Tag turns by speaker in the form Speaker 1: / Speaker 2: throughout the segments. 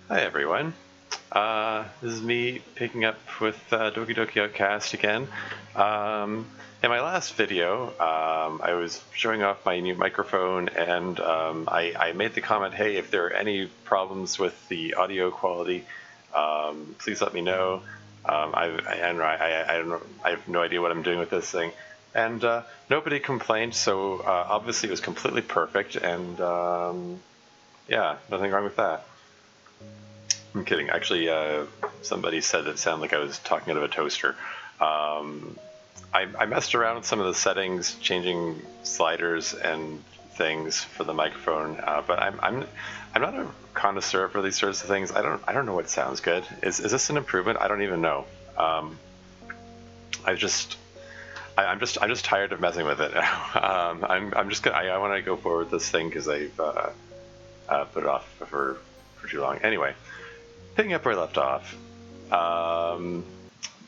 Speaker 1: Hi everyone. This is me picking up with Doki Outcast again. In my last video, I was showing off my new microphone, and I made the comment, hey, if there are any problems with the audio quality, please let me know. I don't know, I have no idea what I'm doing with this thing. And nobody complained, so obviously it was completely perfect, and yeah, nothing wrong with that. I'm kidding. Actually, somebody said it sounded like I was talking out of a toaster. I messed around with some of the settings, changing sliders and things for the microphone, but I'm not a connoisseur for these sorts of things. I don't know what sounds good. Is this an improvement? I don't even know. I'm just tired of messing with it. I'm just gonna. I want to go forward with this thing because I've put it off for too long. Anyway. Picking up where I left off,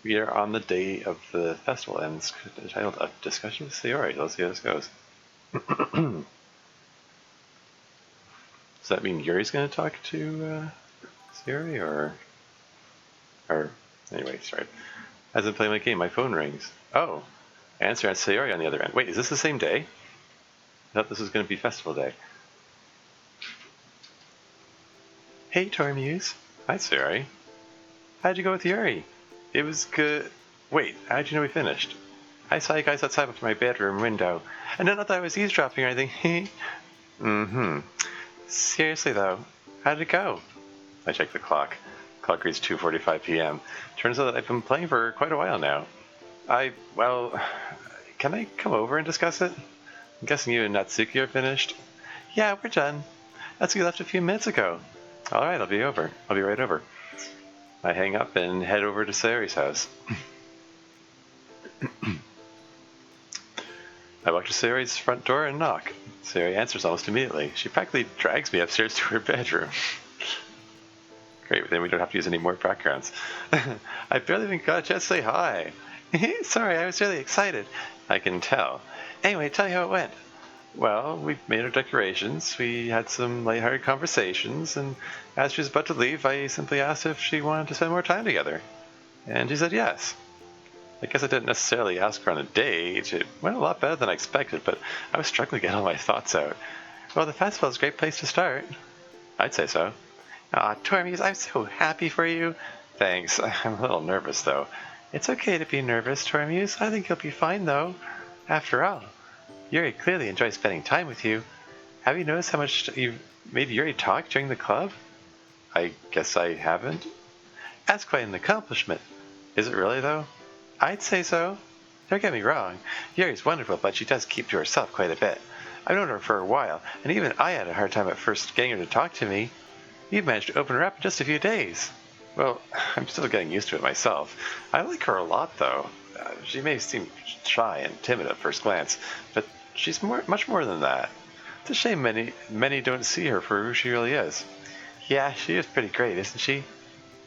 Speaker 1: we are on the day of the festival, and it's titled A Discussion with Sayori. Let's see how this goes. Does that mean Yuri's going to talk to Sayori, or anyway, sorry. As I play my game, my phone rings. Oh, answer at Sayori on the other end. Wait, is this the same day? I thought this was going to be festival day. Hey, Tormuse. Hi, Sayori. How'd you go with Yuri? It was good. Wait, how'd you know we finished? I saw you guys outside of my bedroom window, and I thought I was eavesdropping or anything. Mm-hmm. Seriously, though, how did it go? I checked the clock. Clock reads 2:45 p.m. Turns out that I've been playing for quite a while now. Well, can I come over and discuss it? I'm guessing you and Natsuki are finished? Yeah, we're done. Natsuki left a few minutes ago. Alright, I'll be right over. I hang up and head over to Sayori's house. I walk to Sayori's front door and knock. Sayori answers almost immediately. She practically drags me upstairs to her bedroom. Great, then we don't have to use any more backgrounds. I barely even got a chance to say hi. Sorry, I was really excited. I can tell. Anyway, tell you how it went. Well, we made our decorations, we had some lighthearted conversations, and as she was about to leave, I simply asked if she wanted to spend more time together. And she said yes. I guess I didn't necessarily ask her on a date. It went a lot better than I expected, but I was struggling to get all my thoughts out. Well, the festival is a great place to start. I'd say so. Aw, Tormuse, I'm so happy for you. Thanks. I'm a little nervous, though. It's okay to be nervous, Tormuse. I think you'll be fine, though. After all, Yuri clearly enjoys spending time with you. Have you noticed how much you've made Yuri talk during the club? I guess I haven't. That's quite an accomplishment. Is it really, though? I'd say so. Don't get me wrong. Yuri's wonderful, but she does keep to herself quite a bit. I've known her for a while, and even I had a hard time at first getting her to talk to me. You've managed to open her up in just a few days. Well, I'm still getting used to it myself. I like her a lot, though. She may seem shy and timid at first glance, but she's much more than that. It's a shame many don't see her for who she really is. Yeah, she is pretty great, isn't she?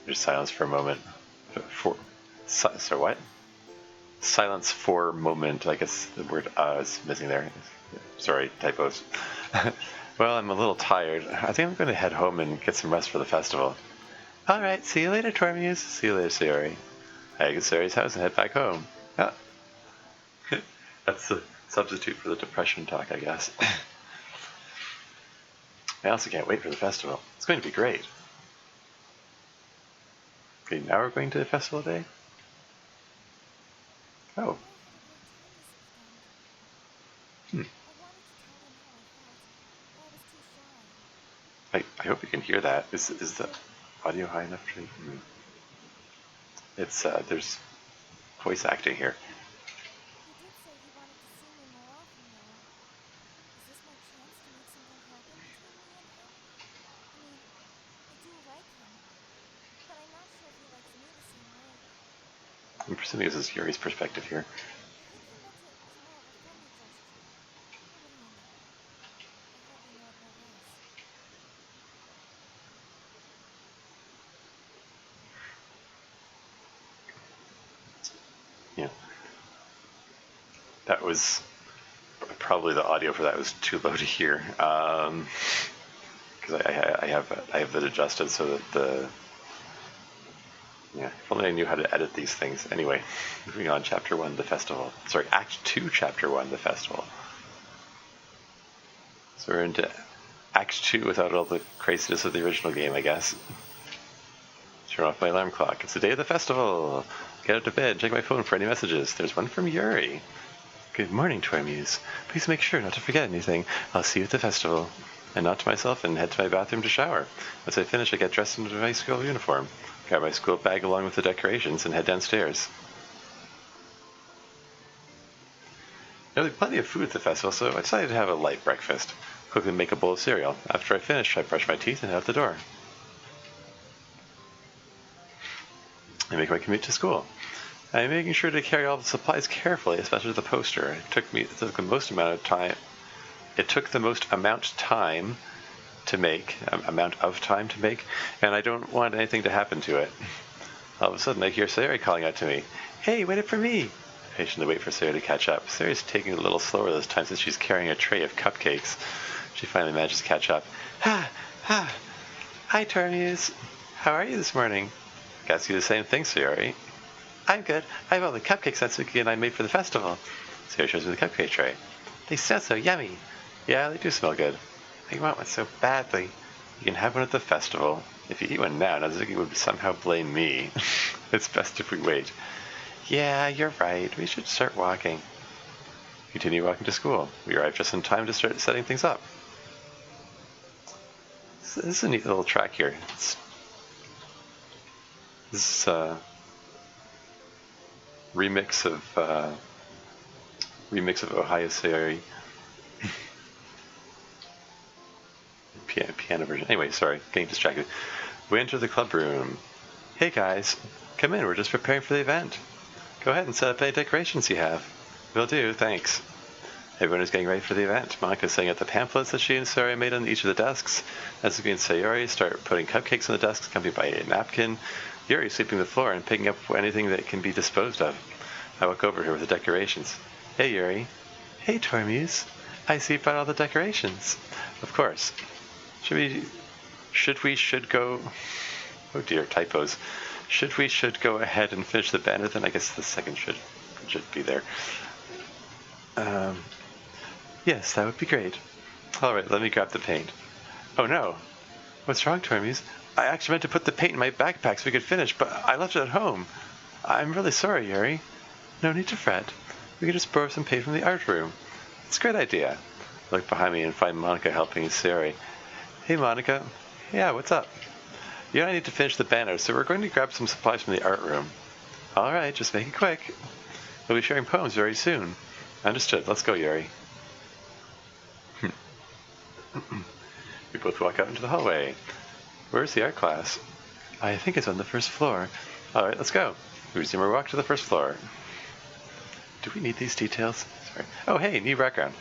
Speaker 1: There's silence for a moment. So what? Silence for moment. I guess the word is missing there. Sorry, typos. Well, I'm a little tired. I think I'm going to head home and get some rest for the festival. Alright, see you later, Tormuse. See you later, Sayori. I exit Sayori's house and head back home. Ah. That's the substitute for the depression talk, I guess. I also can't wait for the festival. It's going to be great. Okay, now we're going to festival day? Oh. I hope you can hear that. Is the audio high enough for you? It's, there's voice acting here. I'm presuming this is Yuri's perspective here. Yeah. That was probably the audio for that was too low to hear. Because because I have it adjusted so that the... Yeah, if only I knew how to edit these things. Anyway, moving on, Chapter 1, the festival. Sorry, Act 2, Chapter 1, the festival. So we're into Act 2 without all the craziness of the original game, I guess. Turn off my alarm clock. It's the day of the festival. Get out of bed, check my phone for any messages. There's one from Yuri. Good morning, Tormuse. Please make sure not to forget anything. I'll see you at the festival. I nod to myself and head to my bathroom to shower. Once I finish, I get dressed into my school uniform, grab my school bag along with the decorations, and head downstairs. There's plenty of food at the festival, so I decided to have a light breakfast. Quickly make a bowl of cereal. After I finish, I brush my teeth and head out the door. I make my commute to school. I'm making sure to carry all the supplies carefully, especially the poster. It took the most amount of time to make, and I don't want anything to happen to it. All of a sudden, I hear Sayori calling out to me. Hey, wait up for me! I patiently wait for Sayori to catch up. Sayori's taking it a little slower this time since she's carrying a tray of cupcakes. She finally manages to catch up. Hi, Tormuse. How are you this morning? Guess you the same thing, Sayori. I'm good. I have all the cupcakes that Suki and I made for the festival. Sayori shows me the cupcake tray. They sound so yummy. Yeah, they do smell good. I want one so badly. You can have one at the festival. If you eat one now, Nazuki would somehow blame me. It's best if we wait. Yeah, you're right. We should start walking. Continue walking to school. We arrive just in time to start setting things up. This is a neat little track here. This is a remix of Ohio Sayori. Piano version. Anyway, sorry, getting distracted. We enter the club room. Hey guys, come in, we're just preparing for the event. Go ahead and set up any decorations you have. Will do, thanks. Everyone is getting ready for the event. Monika's setting up the pamphlets that she and Sayori made on each of the desks. Nazuki and Sayori start putting cupcakes on the desks, accompanied by a napkin. Yuri is sweeping the floor and picking up anything that can be disposed of. I walk over here with the decorations. Hey Yuri. Hey Tormuse. I see you brought all the decorations. Of course. Should go... Oh dear, typos. Should go ahead and finish the banner, then I guess the second should be there. Yes, that would be great. Alright, let me grab the paint. Oh no. What's wrong, Tormuse? I actually meant to put the paint in my backpack so we could finish, but I left it at home. I'm really sorry, Yuri. No need to fret. We can just borrow some paint from the art room. It's a great idea. I look behind me and find Monika helping Sayori. Hey, Monika. Yeah, what's up? You and I need to finish the banner, so we're going to grab some supplies from the art room. Alright, just make it quick. We'll be sharing poems very soon. Understood. Let's go, Yuri. We both walk out into the hallway. Where's the art class? I think it's on the first floor. Alright, let's go. We resume our walk to the first floor. Do we need these details? Sorry. Oh, hey, new background.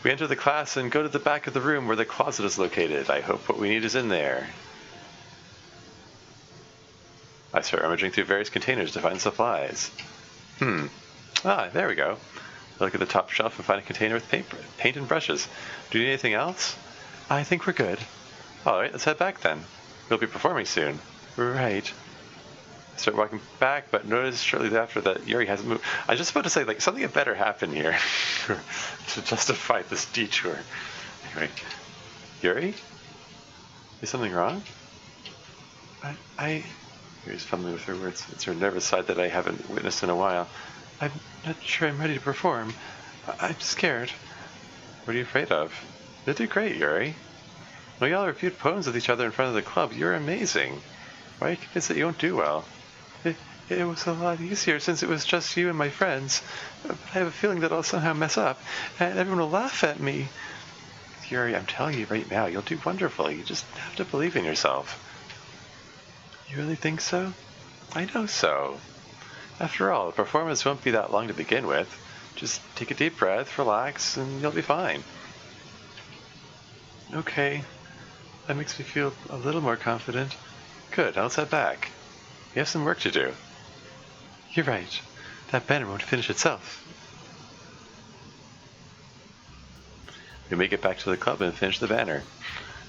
Speaker 1: We enter the class and go to the back of the room where the closet is located. I hope what we need is in there. I start rummaging through various containers to find supplies. There we go. I look at the top shelf and find a container with paint and brushes. Do you need anything else? I think we're good. Alright, let's head back then. We'll be performing soon. Right. I start walking back, but notice shortly after that Yuri hasn't moved. I was just about to say, like, something had better happen here to justify this detour. Anyway. Yuri? Is something wrong? Yuri's fumbling with her words. It's her nervous side that I haven't witnessed in a while. I'm not sure I'm ready to perform. I'm scared. What are you afraid of? You'll do great, Yuri. When y'all reviewed poems with each other in front of the club, you're amazing. Why are you convinced that you won't do well? It was a lot easier since it was just you and my friends. But I have a feeling that I'll somehow mess up, and everyone will laugh at me. Yuri, I'm telling you right now, you'll do wonderfully. You just have to believe in yourself. You really think so? I know so. After all, the performance won't be that long to begin with. Just take a deep breath, relax, and you'll be fine. Okay. That makes me feel a little more confident. Good, now let's head back. We have some work to do. You're right. That banner won't finish itself. We make it back to the club and finish the banner.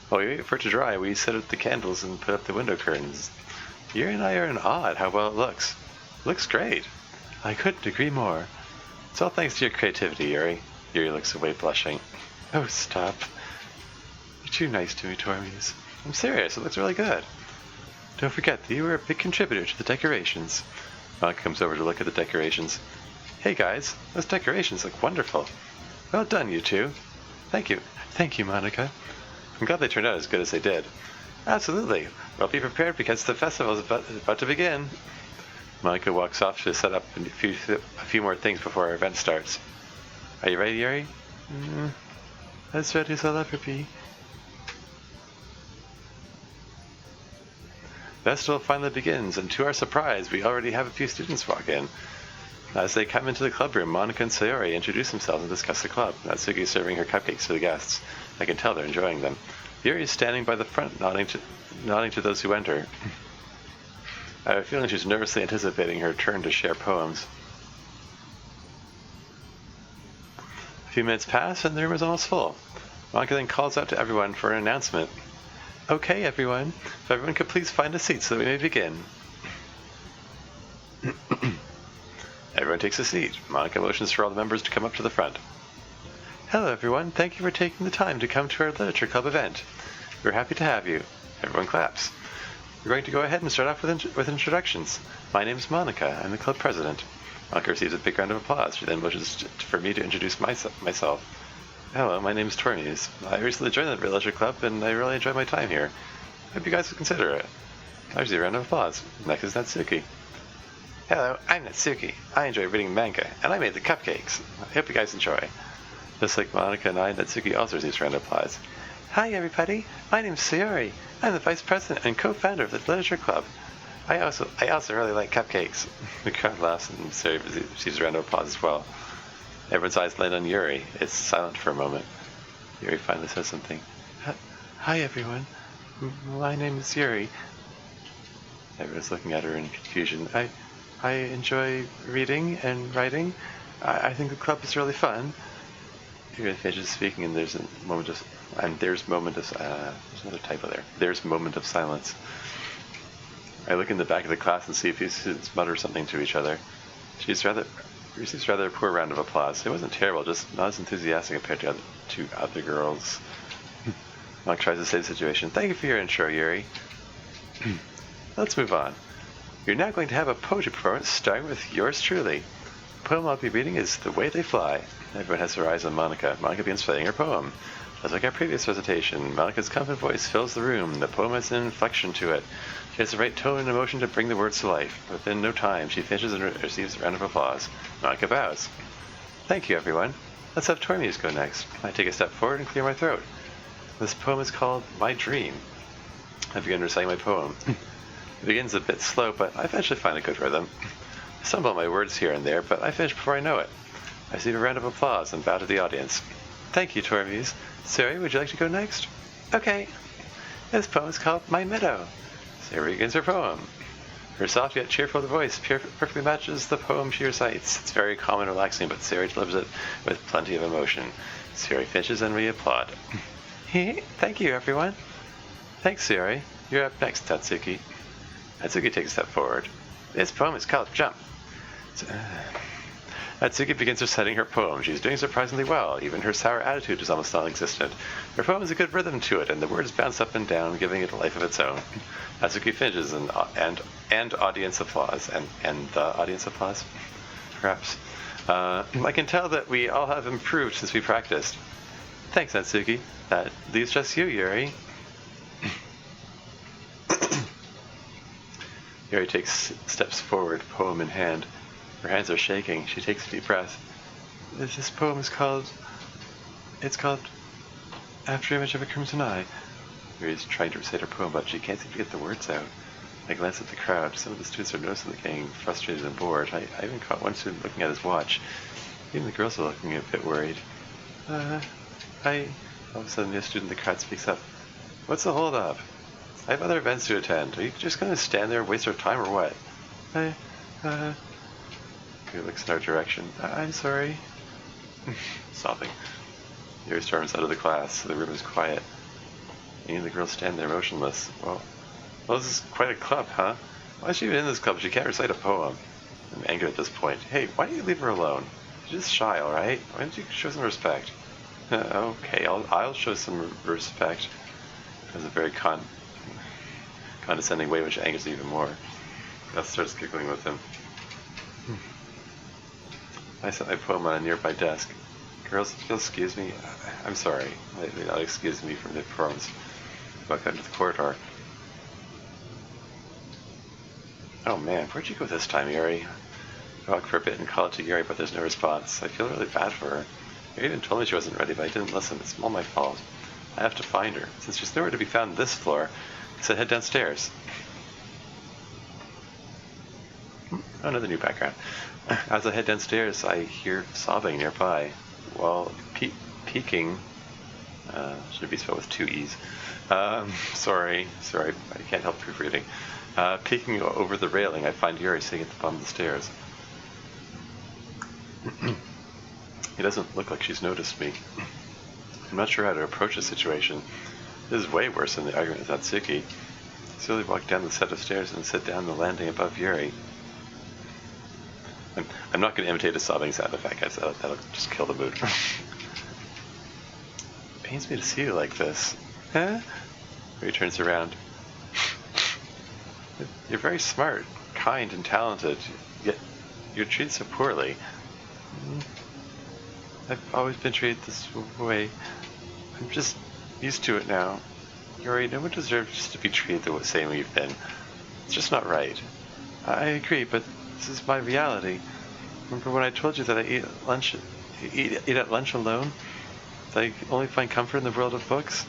Speaker 1: While we wait for it to dry, we set up the candles and put up the window curtains. Yuri and I are in awe at how well it looks. It looks great. I couldn't agree more. It's all thanks to your creativity, Yuri. Yuri looks away, blushing. Oh, stop. You're too nice to me, Tormies. I'm serious, it looks really good. Don't forget that you were a big contributor to the decorations. Monica comes over to look at the decorations. Hey guys, those decorations look wonderful. Well done, you two. Thank you. Thank you, Monica. I'm glad they turned out as good as they did. Absolutely. Well, be prepared because the festival is about to begin. Monica walks off to set up a few more things before our event starts. Are you ready, Yuri? As ready as I'll ever be. Festival finally begins, and to our surprise, we already have a few students walk in. As they come into the club room, Monica and Sayori introduce themselves and discuss the club. Natsuki is serving her cupcakes to the guests. I can tell they're enjoying them. Yuri is standing by the front, nodding to those who enter. I have a feeling she's nervously anticipating her turn to share poems. A few minutes pass, and the room is almost full. Monica then calls out to everyone for an announcement. Okay, everyone. If everyone could please find a seat so that we may begin. Everyone takes a seat. Monica motions for all the members to come up to the front. Hello, everyone. Thank you for taking the time to come to our Literature Club event. We're happy to have you. Everyone claps. We're going to go ahead and start off with introductions. My name is Monica. I'm the club president. Monica receives a big round of applause. She then motions for me to introduce myself. Hello, my name is Tormies. I recently joined the Literature Club, and I really enjoy my time here. I hope you guys would consider it. I receive a round of applause. Next is Natsuki. Hello, I'm Natsuki. I enjoy reading manga, and I made the cupcakes. I hope you guys enjoy. Just like Monica and I, Natsuki also receives a round of applause. Hi, everybody. My name's Sayori. I'm the vice president and co-founder of the Literature Club. I also really like cupcakes. The crowd laughs, and Sayori receives a round of applause as well. Everyone's eyes land on Yuri. It's silent for a moment. Yuri finally says something. Hi, everyone. My name is Yuri. Everyone's looking at her in confusion. I enjoy reading and writing. I think the club is really fun. Yuri finishes speaking, and there's another typo there. There's a moment of silence. I look in the back of the class and see a few students mutter something to each other. Receives rather a poor round of applause. It wasn't terrible, just not as enthusiastic compared to other girls. Mark tries to save the situation. Thank you for your intro, Yuri. Let's move on. You're now going to have a poetry performance starting with yours truly. The poem I'll be reading is The Way They Fly. Everyone has their eyes on Monica. Monica begins playing her poem. Just like our previous presentation, Monica's confident voice fills the room. The poem has an inflection to it. She has the right tone and emotion to bring the words to life. Within no time, she finishes and receives a round of applause. Monica bows. Thank you, everyone. Let's have Tormies go next. I take a step forward and clear my throat. This poem is called My Dream. I begin reciting my poem. It begins a bit slow, but I eventually find a good rhythm. I stumble on my words here and there, but I finish before I know it. I receive a round of applause and bow to the audience. Thank you, Tormies. Sayori, would you like to go next? Okay. This poem is called My Meadow. Sayori begins her poem. Her soft yet cheerful voice perfectly matches the poem she recites. It's very calm and relaxing, but Sayori delivers it with plenty of emotion. Sayori finishes and we applaud. Thank you, everyone. Thanks, Sayori. You're up next, Natsuki. Natsuki takes a step forward. This poem is called Jump. Natsuki begins reciting her poem. She's doing surprisingly well. Even her sour attitude is almost non-existent. Her poem has a good rhythm to it, and the words bounce up and down, giving it a life of its own. Natsuki finishes, and audience applause. And the audience applause? Perhaps. I can tell that we all have improved since we practiced. Thanks, Natsuki. That leaves just you, Yuri. Yuri takes steps forward, poem in hand. Her hands are shaking. She takes a deep breath. This poem is called After Image of a Crimson Eye. Yuri's trying to recite her poem, but she can't seem to get the words out. I glance at the crowd. Some of the students are noticing they're getting frustrated and bored. I even caught one student looking at his watch. Even the girls are looking a bit worried. All of a sudden, a student in the crowd speaks up. What's the hold up? I have other events to attend. Are you just going to stand there and waste our time or what? He looks in our direction. I'm sorry. Sobbing. Yuri storms out of the class. The room is quiet. Me and the girls stand there motionless. Well, this is quite a club, huh? Why is she even in this club if she can't recite a poem? I'm angry at this point. Hey, why don't you leave her alone? She's just shy, alright? Why don't you show some respect? Okay, I'll show some respect. There's a very condescending way, which angers even more. Gus starts giggling with him. I set my poem on a nearby desk. Girls, if you'll excuse me, I'm sorry. They not excuse me from the poems. Walk out into the corridor. Oh man, where'd you go this time, Yuri? I walk for a bit and call it to Yuri, but there's no response. I feel really bad for her. Yuri even told me she wasn't ready, but I didn't listen. It's all my fault. I have to find her. Since she's nowhere to be found on this floor, I said head downstairs. Another new background. As I head downstairs, I hear sobbing nearby. While peeking, should be spelled with 2 E's. Sorry, I can't help proofreading. Peeking over the railing, I find Yuri sitting at the bottom of the stairs. It doesn't look like she's noticed me. I'm not sure how to approach the situation. This is way worse than the argument with Atsuki. I slowly walk down the set of stairs and sit down on the landing above Yuri. I'm not going to imitate a sobbing sound effect, guys. That'll just kill the mood. It pains me to see you like this. Huh? Yuri turns around. You're very smart, kind, and talented, yet you're treated so poorly. I've always been treated this way. I'm just used to it now. Yuri, no one deserves to be treated the same way you've been. It's just not right. I agree, but this is my reality. Remember when I told you that I eat at lunch alone? That I only find comfort in the world of books?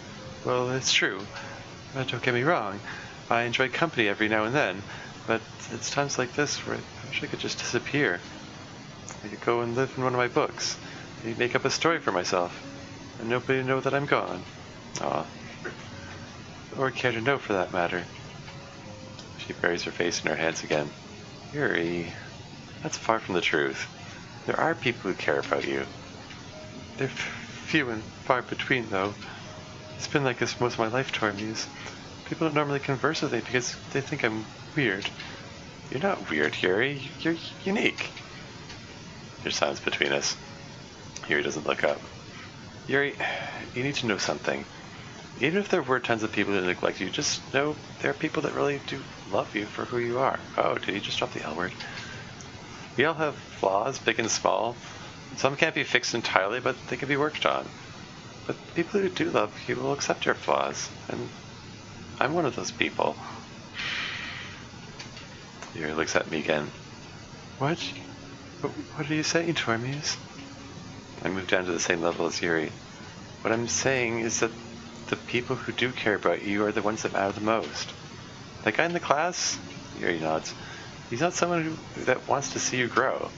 Speaker 1: Well, it's true. But don't get me wrong. I enjoy company every now and then, but it's times like this where I wish I could just disappear. I could go and live in one of my books, maybe make up a story for myself, and nobody would know that I'm gone. Aw. Or care to know, for that matter. She buries her face in her hands again. Yuri, that's far from the truth. There are people who care about you. They're few and far between, though. It's been like this most of my life, Tormuse. People don't normally converse with me because they think I'm weird. You're not weird, Yuri. You're unique. There's silence between us. Yuri doesn't look up. Yuri, you need to know something. Even if there were tons of people who neglect you, just know there are people that really do love you for who you are. Oh, did he just drop the L word? We all have flaws, big and small. Some can't be fixed entirely, but they can be worked on. But people who do love you will accept your flaws, and I'm one of those people. Yuri looks at me again. What? What are you saying, Tormuse? I move down to the same level as Yuri. What I'm saying is that the people who do care about you are the ones that matter the most. That guy in the class? Yuri nods. He's not someone that wants to see you grow.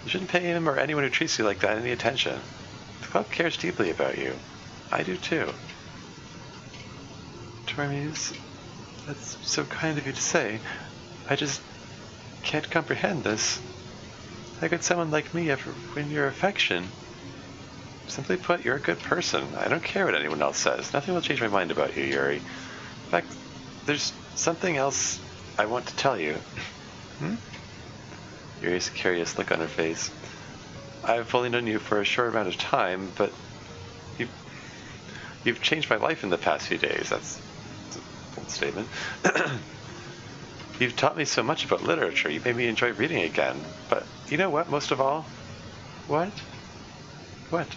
Speaker 1: You shouldn't pay him or anyone who treats you like that any attention. The club cares deeply about you. I do too. Tormuse, that's so kind of you to say. I just can't comprehend this. How could someone like me ever win your affection? Simply put, you're a good person. I don't care what anyone else says. Nothing will change my mind about you, Yuri. In fact, there's something else I want to tell you. Yuri's curious look on her face. I've only known you for a short amount of time, but you've changed my life in the past few days. That's a bold statement. You've taught me so much about literature. You made me enjoy reading again. But you know what, most of all? What? What?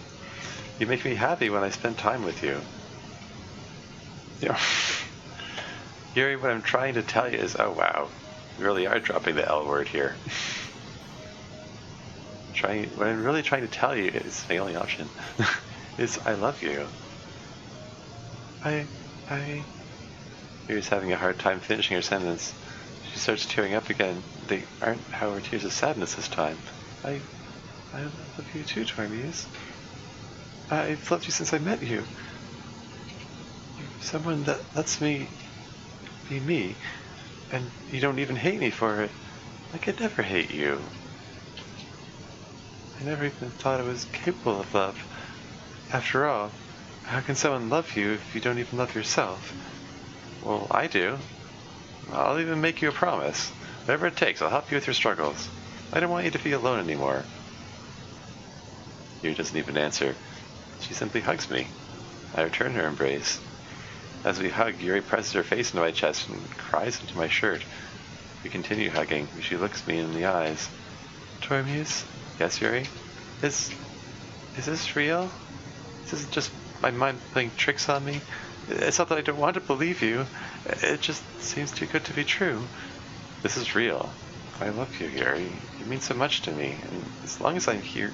Speaker 1: You make me happy when I spend time with you. You know, Yuri, what I'm trying to tell you is, oh wow, you really are dropping the L word here. What I'm really trying to tell you is, the only option, is I love you. Yuri's having a hard time finishing her sentence. She starts tearing up again. They aren't, however, tears of sadness this time. I love you too, Tormuse. I've loved you since I met you. You're someone that lets me be me, and you don't even hate me for it. I could never hate you. I never even thought I was capable of love. After all, how can someone love you if you don't even love yourself? Well, I do. I'll even make you a promise. Whatever it takes, I'll help you with your struggles. I don't want you to be alone anymore. Yuri doesn't even answer. She simply hugs me. I return her embrace. As we hug, Yuri presses her face into my chest and cries into my shirt. We continue hugging. She looks me in the eyes. Tormuse? Yes, Yuri? Is this real? Is this just my mind playing tricks on me? It's not that I don't want to believe you. It just seems too good to be true. This is real. I love you, Yuri. You mean so much to me. And as long as I'm here...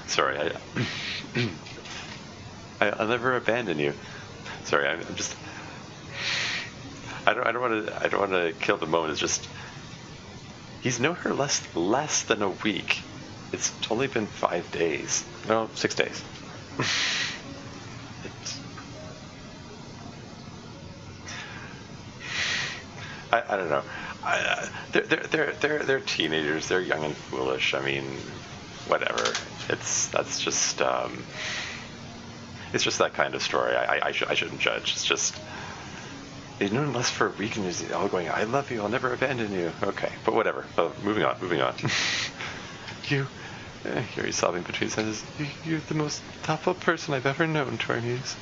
Speaker 1: Sorry, I'll never abandon you. Sorry, I'm just... I don't want to kill the moment. It's just... He's known her less than a week. It's only been 5 days. No, 6 days. I don't know. They're teenagers. They're young and foolish. I mean, whatever. It's just that kind of story. I shouldn't judge. It's just they've known less for a week and he's all going, I love you, I'll never abandon you. Okay, but whatever. Moving on. Yuri's sobbing between sentences. You're the most thoughtful person I've ever known, Tormuse.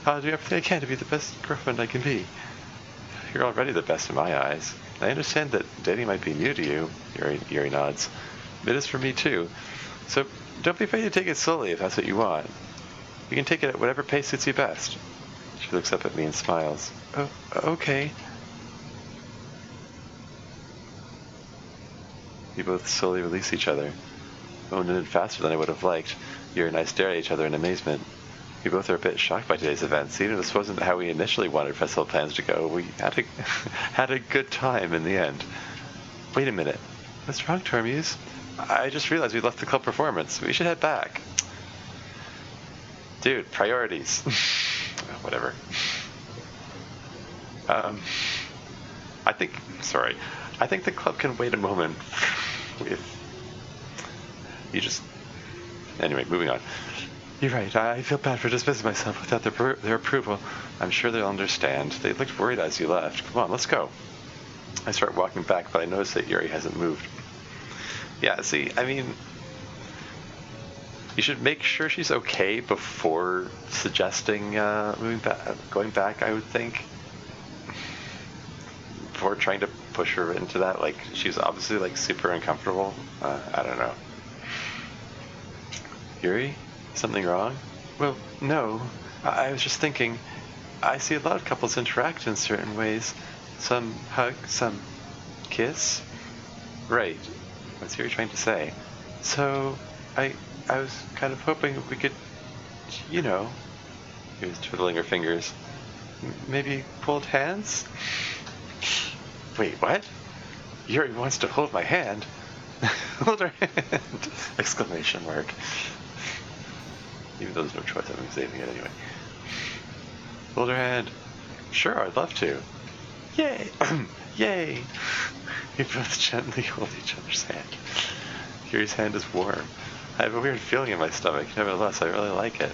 Speaker 1: I'll do everything I can to be the best girlfriend I can be. You're already the best in my eyes. I understand that dating might be new to you, Yuri nods. It is for me too. So don't be afraid to take it slowly if that's what you want. You can take it at whatever pace suits you best. She looks up at me and smiles. Oh, okay. We both slowly release each other. The moment ended faster than I would have liked. Yuri and I stare at each other in amazement. We both are a bit shocked by today's events. Even if this wasn't how we initially wanted festival plans to go, we had a good time in the end. Wait a minute. What's wrong, Tormuse? I just realized we left the club performance. We should head back. Dude, priorities. Whatever. I think the club can wait a moment. Anyway, moving on. You're right, I feel bad for dismissing myself without their approval. I'm sure they'll understand. They looked worried as you left. Come on, let's go. I start walking back, but I notice that Yuri hasn't moved. Yeah, see, I mean, you should make sure she's okay before suggesting going back, I would think. Before trying to push her into that, like, she's obviously, like, super uncomfortable. I don't know. Yuri? Something wrong? Well, no. I was just thinking, I see a lot of couples interact in certain ways. Some hug, some kiss. Right. What's Yuri trying to say? So, I was kind of hoping we could, you know... He was twiddling her fingers. Maybe hold hands? Wait, what? Yuri wants to hold my hand? Hold her hand! Exclamation mark. Even though there's no choice, I'm saving it anyway. Hold her hand. Sure, I'd love to. Yay! Yay! We both gently hold each other's hand. Yuri's hand is warm. I have a weird feeling in my stomach. Nevertheless, I really like it.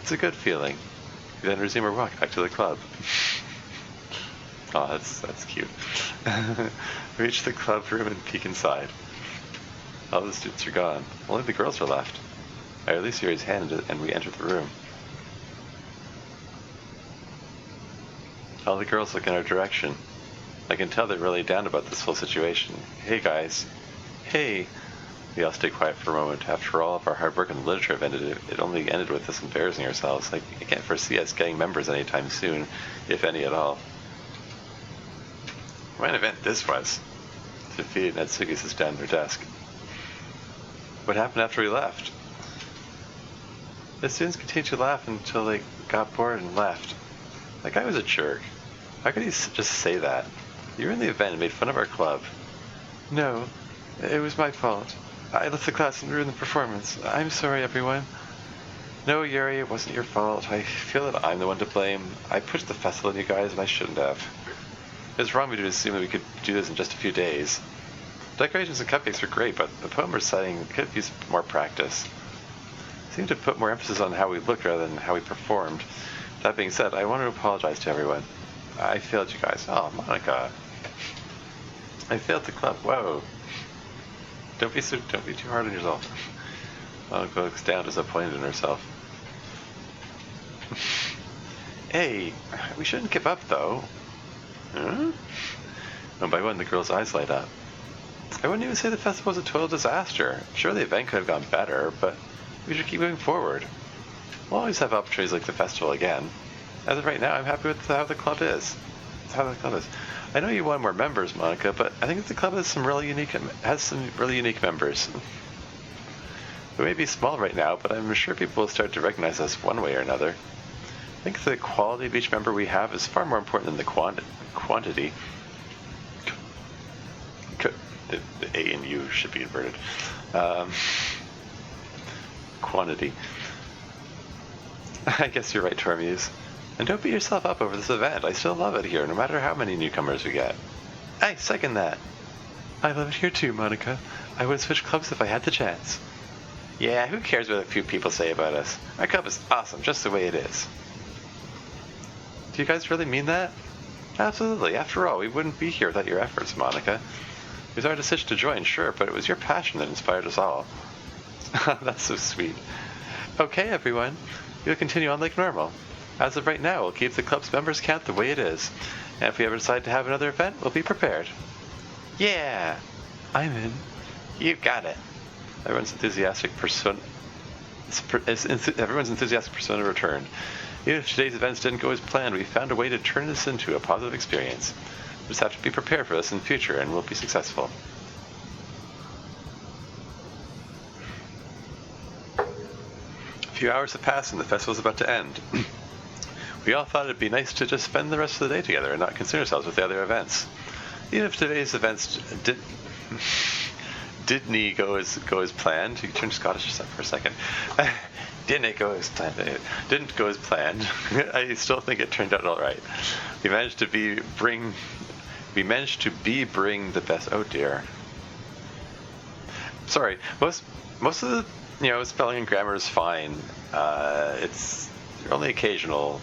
Speaker 1: It's a good feeling. We then resume our walk back to the club. Oh, that's cute. We reach the club room and peek inside. All the students are gone. Only the girls are left. I release Yuri's hand and we enter the room. All the girls look in our direction. I can tell they're really down about this whole situation. Hey guys. Hey. We all stay quiet for a moment. After all of our hard work in the literature event, it only ended with us embarrassing ourselves. I can't foresee us getting members anytime soon, if any at all. What an event this was. Sophia and Natsuki sits down at their desk. What happened after we left? The students continued to laugh until they got bored and left. That guy was a jerk. How could he just say that? You were in the event and made fun of our club. No, it was my fault. I left the class and ruined the performance. I'm sorry, everyone. No, Yuri, it wasn't your fault. I feel that I'm the one to blame. I pushed the festival on you guys and I shouldn't have. It was wrong of me to assume that we could do this in just a few days. Decorations and cupcakes were great, but the poem reciting could use more practice. seemed to put more emphasis on how we looked rather than how we performed. That being said, I want to apologize to everyone. I failed you guys. Oh, Monica. I failed the club. Whoa. Don't be too hard on yourself. Monica looks down, disappointed in herself. Hey, we shouldn't give up, though. Huh? One by one, the girl's eyes light up. I wouldn't even say the festival was a total disaster. Sure, the event could have gone better, but we should keep moving forward. We'll always have opportunities like the festival again. As of right now, I'm happy with how the club is. I know you want more members, Monica, but I think the club has some really unique members. We may be small right now, but I'm sure people will start to recognize us one way or another. I think the quality of each member we have is far more important than the quantity. The A and U should be inverted. Quantity. I guess you're right, Tormuse. And don't beat yourself up over this event. I still love it here, no matter how many newcomers we get. I second that. I love it here too, Monica. I would switch clubs if I had the chance. Yeah, who cares what a few people say about us? Our club is awesome, just the way it is. Do you guys really mean that? Absolutely. After all, we wouldn't be here without your efforts, Monica. It was our decision to join, sure, but it was your passion that inspired us all. That's so sweet. Okay, everyone. We'll continue on like normal. As of right now, we'll keep the club's members count the way it is. And if we ever decide to have another event, we'll be prepared. Yeah! I'm in. You got it. Everyone's enthusiastic persona returned. Even if today's events didn't go as planned, we found a way to turn this into a positive experience. We just have to be prepared for this in the future, and we'll be successful. A few hours have passed, and the festival's about to end. We all thought it'd be nice to just spend the rest of the day together and not concern ourselves with the other events. Even if today's events didn't go as planned. You turned Scottish just for a second. Didn't go as planned. I still think it turned out all right. We managed to bring the best. Oh dear. Sorry. Most of the spelling and grammar is fine. It's only occasional.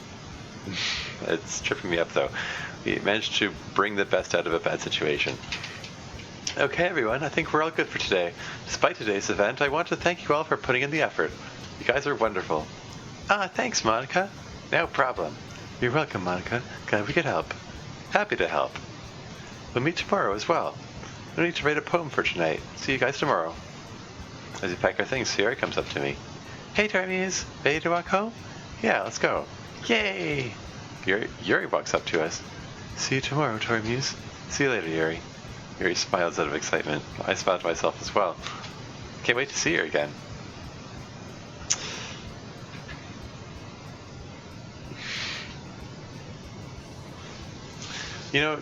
Speaker 1: It's tripping me up though. We managed to bring the best out of a bad situation. Okay, everyone, I think we're all good for today. Despite today's event, I want to thank you all for putting in the effort. You guys are wonderful. Thanks, Monica. No problem. You're welcome, Monica. Glad we could help. Happy to help. We'll meet tomorrow as well. No need to write a poem for tonight. See you guys tomorrow. As we pack our things, Sierra comes up to me. Hey, Tormuse. Ready to walk home? Yeah, let's go. Yay! Yuri walks up to us. See you tomorrow, Tormuse. See you later, Yuri. Yuri smiles out of excitement. I smile to myself as well. Can't wait to see her again.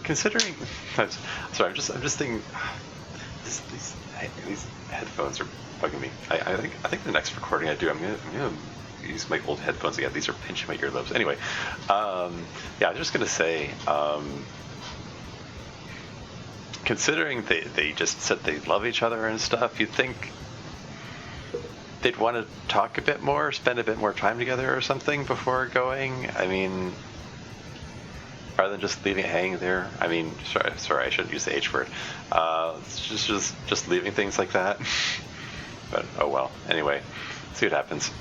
Speaker 1: Considering, sorry, I'm just thinking. These headphones are bugging me. I think the next recording I do, I'm gonna use my old headphones again. These are pinching my earlobes. Anyway, yeah, I'm just gonna say, considering they just said they love each other and stuff, you'd think they'd want to talk a bit more, spend a bit more time together or something before going. I mean, rather than just leaving it hanging there. I mean, sorry, I shouldn't use the H word. Just leaving things like that. But oh well. Anyway, see what happens.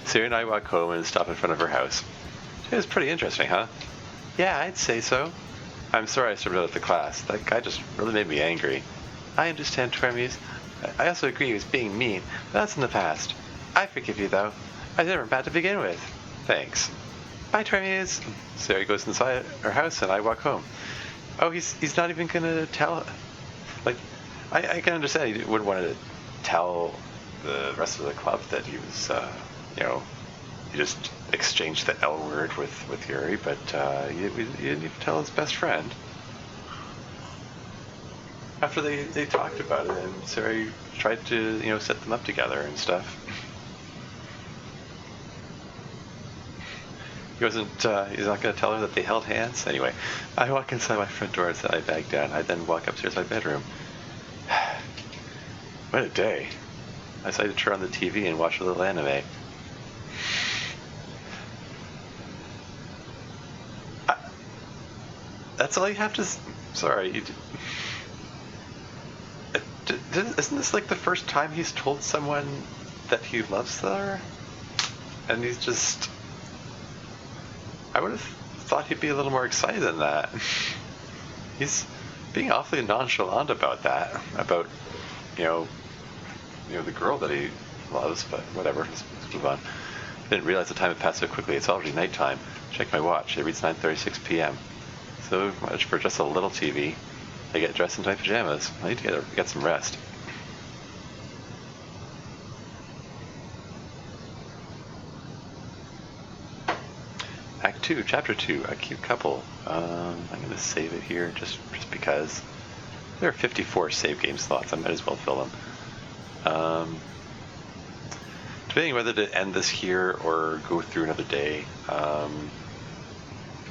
Speaker 1: Siri and I walk home and stop in front of her house. It was pretty interesting, huh? Yeah, I'd say so. I'm sorry I stormed out of the class. That guy just really made me angry. I understand, Tormuse. I also agree he was being mean, but that's in the past. I forgive you, though. I was never bad to begin with. Thanks. Bye, Tormuse. Siri goes inside her house and I walk home. Oh, he's not even gonna tell. Like, I can understand he wouldn't want to tell the rest of the club that he was, he just exchanged the L word with Yuri, but he didn't even tell his best friend. After they talked about it, and Siri tried to, set them up together and stuff. He's not going to tell her that they held hands. Anyway, I walk inside my front door and set my bag down. I then walk upstairs to my bedroom. What a day. I decided to turn on the TV and watch a little anime. That's all you have to... Sorry. Isn't this like the first time he's told someone that he loves her? And he's just... I would have thought he'd be a little more excited than that. He's being awfully nonchalant about that. About, the girl that he loves, but whatever. Let's move on. I didn't realize the time had passed so quickly. It's already nighttime. Check my watch. It reads 9:36 p.m. So much for just a little TV. I get dressed in my pajamas. I need to get some rest. Act 2, Chapter 2, A Cute Couple. I'm going to save it here just because. There are 54 save game slots. I might as well fill them. Debating whether to end this here or go through another day.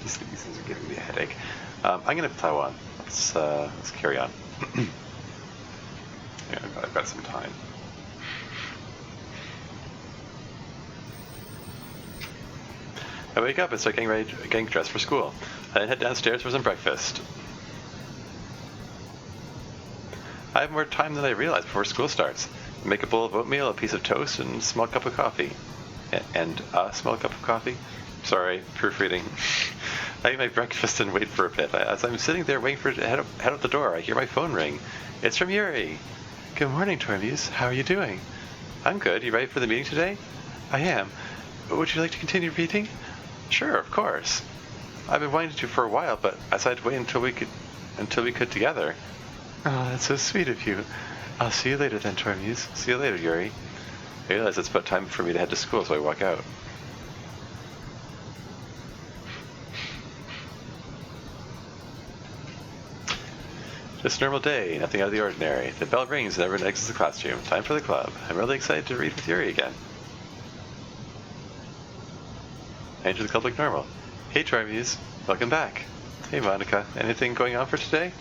Speaker 1: These things are giving me a headache. I'm going to plow on. Let's carry on. Yeah, I've got some time. I wake up and start getting dressed for school. I then head downstairs for some breakfast. I have more time than I realized before school starts. I make a bowl of oatmeal, a piece of toast, and a small cup of coffee. And a small cup of coffee? Sorry, proofreading. I eat my breakfast and wait for a bit. As I'm sitting there waiting for it to head out the door, I hear my phone ring. It's from Yuri. Good morning, Tormuse. How are you doing? I'm good. You ready for the meeting today? I am. Would you like to continue reading? Sure, of course. I've been wanting to for a while, but I decided to wait until we could together. Oh, that's so sweet of you. I'll see you later then, Tormuse. See you later, Yuri. I realize it's about time for me to head to school, so I walk out. Just a normal day, nothing out of the ordinary. The bell rings and everyone exits the classroom. Time for the club. I'm really excited to read with Yuri again. I enter the club like normal. Hey, Tormuse. Welcome back. Hey, Monica. Anything going on for today?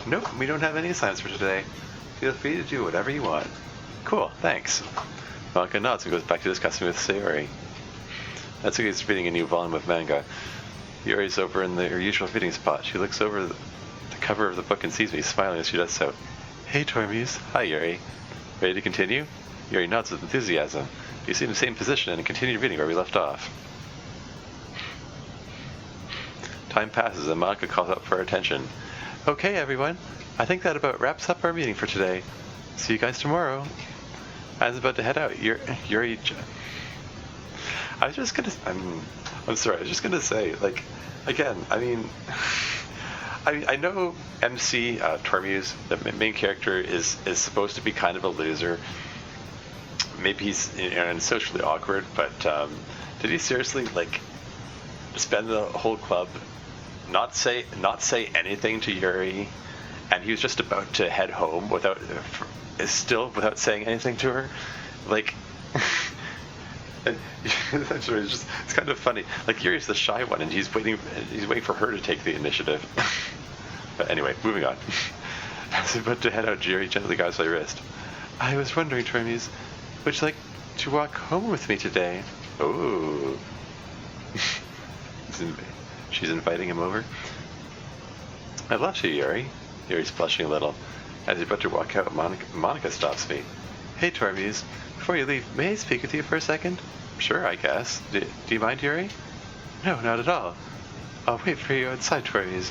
Speaker 1: Nope, we don't have any assignments for today. Feel free to do whatever you want. Cool, thanks. Monica nods and goes back to discussing with Sayori. Natsuki's reading a new volume of manga. Yuri's over in her usual reading spot. She looks over the cover of the book and sees me, smiling as she does so. Hey, Tormuse. Hi, Yuri. Ready to continue? Yuri nods with enthusiasm. You sit in the same position and continue reading where we left off. Time passes and Monica calls out for our attention. Okay, everyone. I think that about wraps up our meeting for today. See you guys tomorrow. I was about to head out. Yuri... I was just gonna... I'm sorry. I was just gonna say, like, again, I mean... I know MC Tormuse, the main character, is supposed to be kind of a loser. Maybe he's and socially awkward, but did he seriously like spend the whole club not say anything to Yuri, and he was just about to head home without saying anything to her, like. And it's kind of funny. Like Yuri's the shy one, and he's waiting for her to take the initiative. But anyway, moving on. As I'm about to head out, Yuri gently grabs my wrist. I was wondering, Tormuse, would you like to walk home with me today? Oh. She's inviting him over. I'd love to, Yuri. Yuri's blushing a little. As he's about to walk out, Monica stops me. Hey, Tormuse. Before you leave, may I speak with you for a second? Sure, I guess. Do you mind, Yuri? No, not at all. I'll wait for you outside, Tormuse.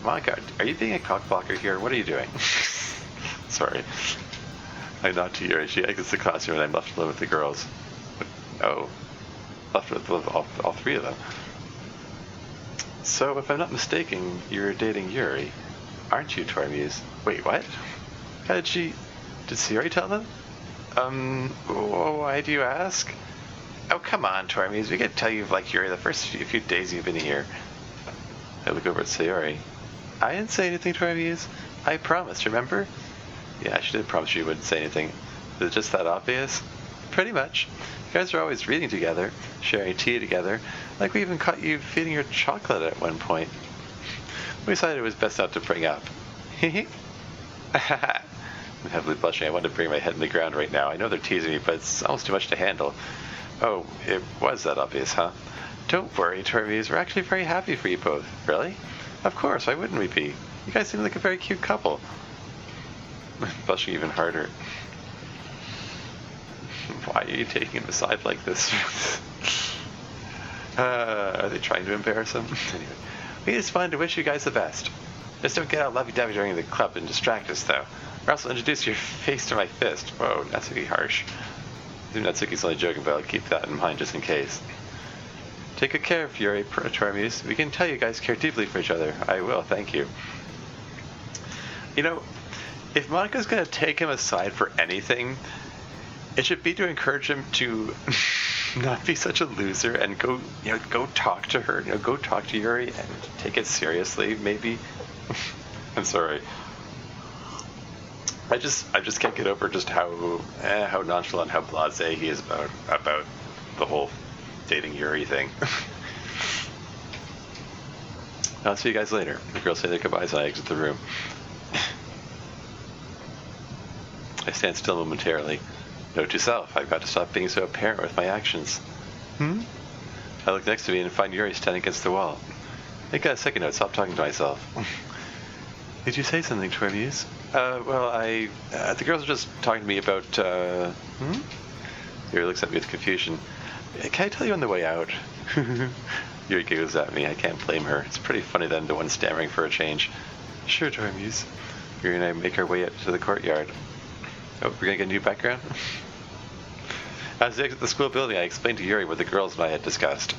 Speaker 1: Monica, are you being a cockblocker here? What are you doing? Sorry. I nod to Yuri. She exits the classroom and I'm left alone with the girls. Oh. Left with all three of them. So, if I'm not mistaken, you're dating Yuri, aren't you, Tormuse? Wait, what? How did Sayori tell them? Why do you ask? Oh, come on, Tormuse. We could tell you've liked Yuri the first few days you've been here. I look over at Sayori. I didn't say anything, Tormuse. I promised, remember? Yeah, she did promise you wouldn't say anything. Is it just that obvious? Pretty much. You guys are always reading together, sharing tea together. Like we even caught you feeding her chocolate at one point. We decided it was best not to bring up. I'm heavily blushing. I want to bring my head in the ground right now. I know they're teasing me, but it's almost too much to handle. Oh, it was that obvious, huh? Don't worry, Tormuse. We're actually very happy for you both. Really? Of course, why wouldn't we be? You guys seem like a very cute couple. Blushing even harder. Why are you taking him aside like this? Are they trying to embarrass him? Anyway, we just wanted to wish you guys the best. Just don't get all lovey-dovey during the club and distract us, though. Or else I'll introduce your face to my fist. Whoa, Natsuki harsh. I think Natsuki's only joking, but I'll keep that in mind just in case. Take good care of Yuri, Tormuse. We can tell you guys care deeply for each other. I will, thank you. You know, if Monika's gonna take him aside for anything, it should be to encourage him to not be such a loser and go talk to her, go talk to Yuri and take it seriously, maybe. I'm sorry. I just can't get over just how nonchalant, how blasé he is about the whole dating Yuri thing. I'll see you guys later. The girls say their goodbyes and I exit the room. I stand still momentarily. Note to self, I've got to stop being so apparent with my actions. I look next to me and find Yuri standing against the wall. I got a second note, stop talking to myself. Did you say something, Tormuse? Well, the girls are just talking to me about, Yuri looks at me with confusion. Can I tell you on the way out? Yuri giggles at me. I can't blame her. It's pretty funny that I'm the one stammering for a change. Sure, Tormuse. Yuri and I make our way out to the courtyard. Oh, we're gonna get a new background? As we exit the school building, I explained to Yuri what the girls and I had discussed.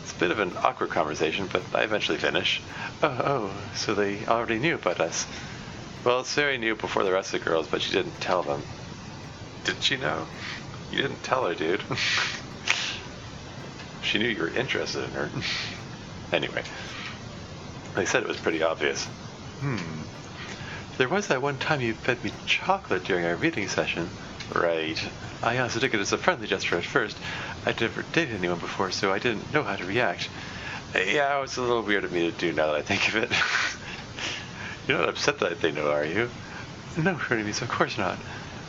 Speaker 1: It's a bit of an awkward conversation, but I eventually finish. Oh, so they already knew about us. Well, it's very new before the rest of the girls, but she didn't tell them. Did she know? You didn't tell her, dude. She knew you were interested in her. Anyway, they said it was pretty obvious. There was that one time you fed me chocolate during our reading session. Right. I also took it as a friendly gesture at first. I'd never dated anyone before, so I didn't know how to react. Yeah, it's a little weird of me to do now that I think of it. You're not upset that they know, are you? No, Hermes, of course not.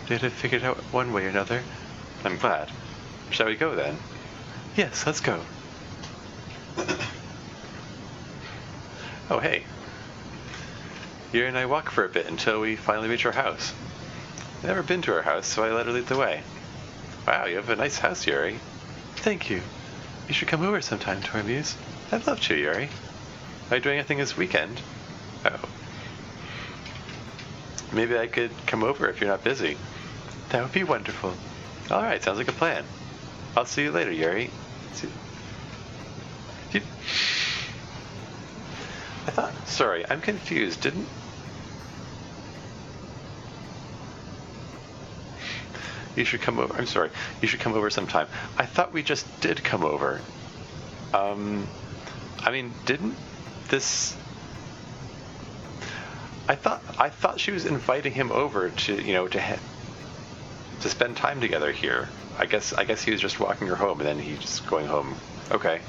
Speaker 1: They had to figure it out one way or another. I'm glad. Shall we go then? Yes, let's go. Oh, hey. Yuri and I walk for a bit until we finally reach our house. I've never been to our house, so I let her lead the way. Wow, you have a nice house, Yuri. Thank you. You should come over sometime, Tormuse. I'd love to, Yuri. Are you doing anything this weekend? Oh. Maybe I could come over if you're not busy. That would be wonderful. Alright, sounds like a plan. I'll see you later, Yuri. Sorry, I'm confused. Didn't... You should come over. I'm sorry. You should come over sometime. I thought we just did come over. I mean, didn't this... I thought she was inviting him over to, to spend time together here. I guess he was just walking her home and then he's just going home. Okay.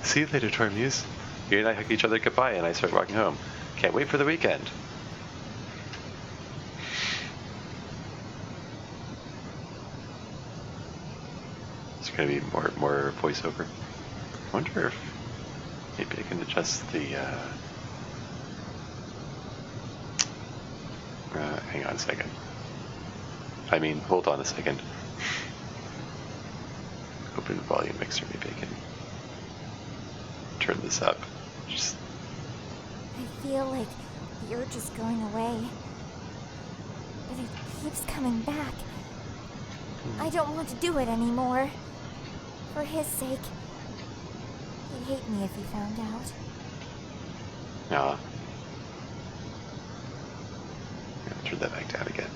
Speaker 1: See you later, Tormuse. You and I hug each other goodbye and I start walking home. Can't wait for the weekend. There's going to be more voiceover. I wonder if maybe I can adjust the... hang on a second. I mean, hold on a second. Open volume mixer, maybe I can turn this up.
Speaker 2: I feel like you're just going away. But it keeps coming back. I don't want to do it anymore. For his sake. He'd hate me if he found out.
Speaker 1: Aw. Turn that back down again.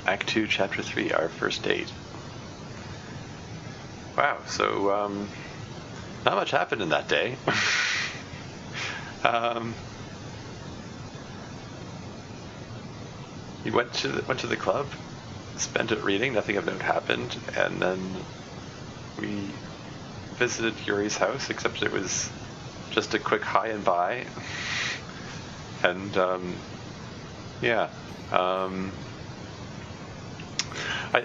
Speaker 1: Act 2, Chapter 3, Our First Date. Wow, so, not much happened in that day. He went to the club, spent it reading, nothing of note happened, and then we visited Yuri's house, except it was just a quick hi and bye. And Yeah. I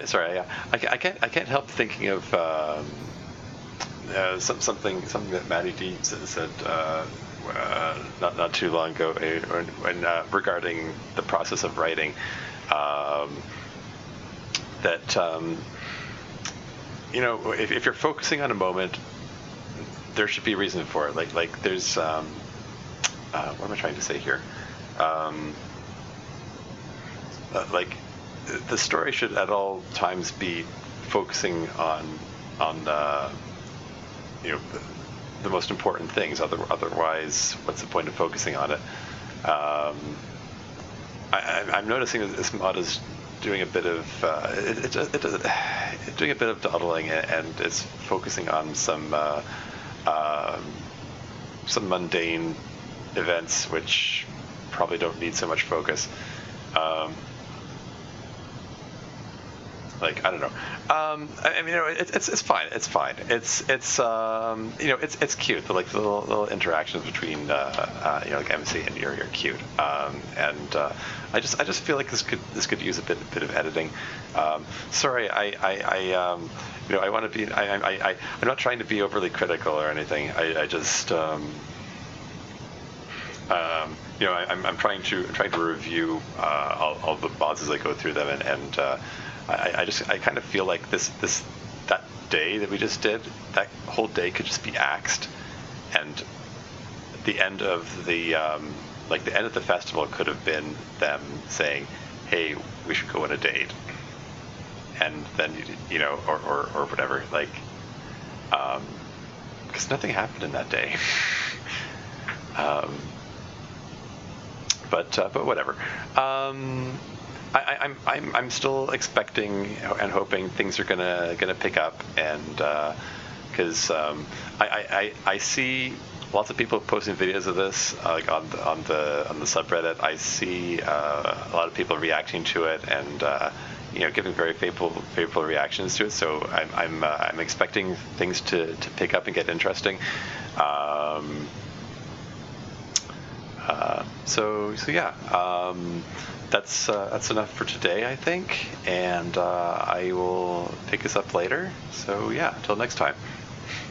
Speaker 1: can't help thinking of something that Maddie D said not too long ago when regarding the process of writing, that if you're focusing on a moment, there should be a reason for it. Like there's what am I trying to say here? Like the story should at all times be focusing on the most important things. Otherwise, what's the point of focusing on it? I'm noticing that this mod is doing a bit of it's doing a bit of dawdling, and it's focusing on some mundane events which probably don't need so much focus. Like, I don't know. I mean, it's fine. It's fine. It's cute. The little interactions between like MC and you're cute. And I just feel like this could use a bit of editing. Sorry, I want to be. I'm not trying to be overly critical or anything. I just I'm trying to review all the mods as I go through them, and I kind of feel like that day that we just did, that whole day could just be axed, and the end of the end of the festival could have been them saying, "Hey, we should go on a date," and then or whatever, like, because nothing happened in that day. But whatever. I'm still expecting and hoping things are gonna pick up, and because I see lots of people posting videos of this, like on the subreddit. I see a lot of people reacting to it, and giving very favorable reactions to it. So I'm expecting things to pick up and get interesting. So yeah, that's enough for today, I think, and I will pick this up later. So yeah, until next time.